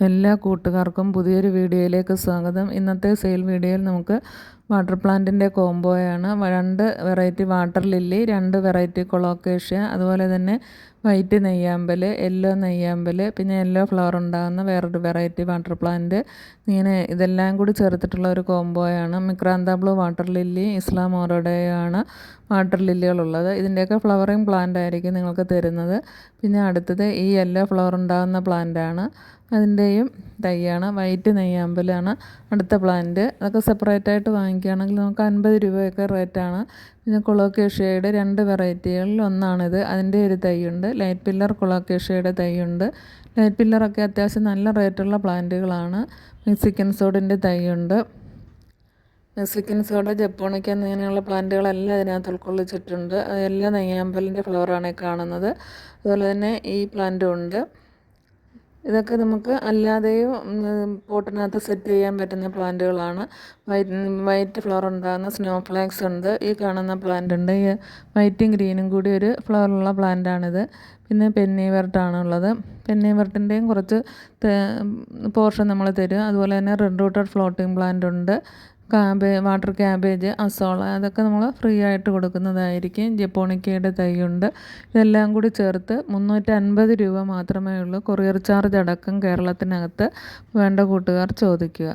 എല്ലാ കൂട്ടുകാർക്കും പുതിയൊരു വീഡിയോയിലേക്ക് സ്വാഗതം. ഇന്നത്തെ സെയിൽ വീഡിയോയിൽ നമുക്ക് വാട്ടർ പ്ലാന്റിൻ്റെ കോംബോയാണ്. 2 variety water lily, 2 variety colocasia, അതുപോലെ തന്നെ വൈറ്റ് നെയ്യാമ്പൽ, യെല്ലോ നെയ്യാമ്പൽ, പിന്നെ യെല്ലോ ഫ്ലവർ ഉണ്ടാകുന്ന വേറൊരു വെറൈറ്റി വാട്ടർ പ്ലാന്റ്. ഇങ്ങനെ ഇതെല്ലാം കൂടി ചേർത്തിട്ടുള്ള ഒരു കോംബോയാണ്. മിക്രാന്ത ബ്ലൂ വാട്ടർ ലില്ലി, ഇസ്ലാം ഓറോഡയാണ് വാട്ടർ ലില്ലികളുള്ളത്. ഇതിൻ്റെയൊക്കെ ഫ്ലവറിങ് പ്ലാന്റ് ആയിരിക്കും നിങ്ങൾക്ക് തരുന്നത്. പിന്നെ അടുത്തത് ഈ യെല്ലോ ഫ്ലവർ ഉണ്ടാകുന്ന പ്ലാന്റാണ്. അതിൻ്റെയും തൈയാണ്. വൈറ്റ് നെയ്യാമ്പലാണ് അടുത്ത പ്ലാന്റ്. അതൊക്കെ സെപ്പറേറ്റായിട്ട് വാങ്ങിക്കുകയാണെങ്കിൽ നമുക്ക് 50 രൂപയൊക്കെ റേറ്റാണ്. പിന്നെ കൊളോക്കേഷ്യയുടെ 2 വെറൈറ്റികളിൽ ഒന്നാണിത്. അതിൻ്റെ ഒരു തൈയുണ്ട്. ലൈറ്റ് പില്ലർ കൊളോക്കേഷ്യയുടെ തൈയുണ്ട്. ലൈറ്റ് പില്ലറൊക്കെ അത്യാവശ്യം നല്ല റേറ്റുള്ള പ്ലാന്റുകളാണ്. മെക്സിക്കൻ സോഡിൻ്റെ തൈയുണ്ട്. മെക്സിക്കൻ സോഡ, ജപ്പോണിക്ക എന്നിങ്ങനെയുള്ള പ്ലാന്റുകളെല്ലാം ഇതിനകത്ത് ഉൾക്കൊള്ളിച്ചിട്ടുണ്ട്. അതെല്ലാം നെയ്യാമ്പലിൻ്റെ ഫ്ലവറാണ് കാണുന്നത്. അതുപോലെ തന്നെ ഈ പ്ലാന്റും ഉണ്ട്. ഇതൊക്കെ നമുക്ക് അല്ലാതെയും പോട്ടിനകത്ത് സെറ്റ് ചെയ്യാൻ പറ്റുന്ന പ്ലാന്റുകളാണ്. വൈറ്റ് ഫ്ലവർ ഉണ്ടാകുന്ന സ്നോ ഫ്ലാക്സ് ഉണ്ട്. ഈ കാണുന്ന പ്ലാന്റ് ഉണ്ട്. ഈ വൈറ്റും ഗ്രീനും കൂടി ഒരു ഫ്ലവറുള്ള പ്ലാന്റാണിത്. പിന്നെ പെന്നിവർട്ടാണുള്ളത്. പെന്നിവർട്ടിൻ്റെയും കുറച്ച് പോർഷൻ നമ്മൾ തരും. അതുപോലെ തന്നെ റെഡ് റൂട്ടഡ് ഫ്ലോട്ടിംഗ് പ്ലാന്റ് ഉണ്ട്. വാട്ടർ ക്യാബേജ്, അസോള, അതൊക്കെ നമ്മൾ ഫ്രീ ആയിട്ട് കൊടുക്കുന്നതായിരിക്കും. ജപ്പോണിക്കയുടെ തൈയുണ്ട്. ഇതെല്ലാം കൂടി ചേർത്ത് 350 രൂപ മാത്രമേ ഉള്ളൂ. കൊറിയർ ചാർജ് അടക്കം കേരളത്തിനകത്ത്. വേണ്ട കൂട്ടുകാർ ചോദിക്കുക.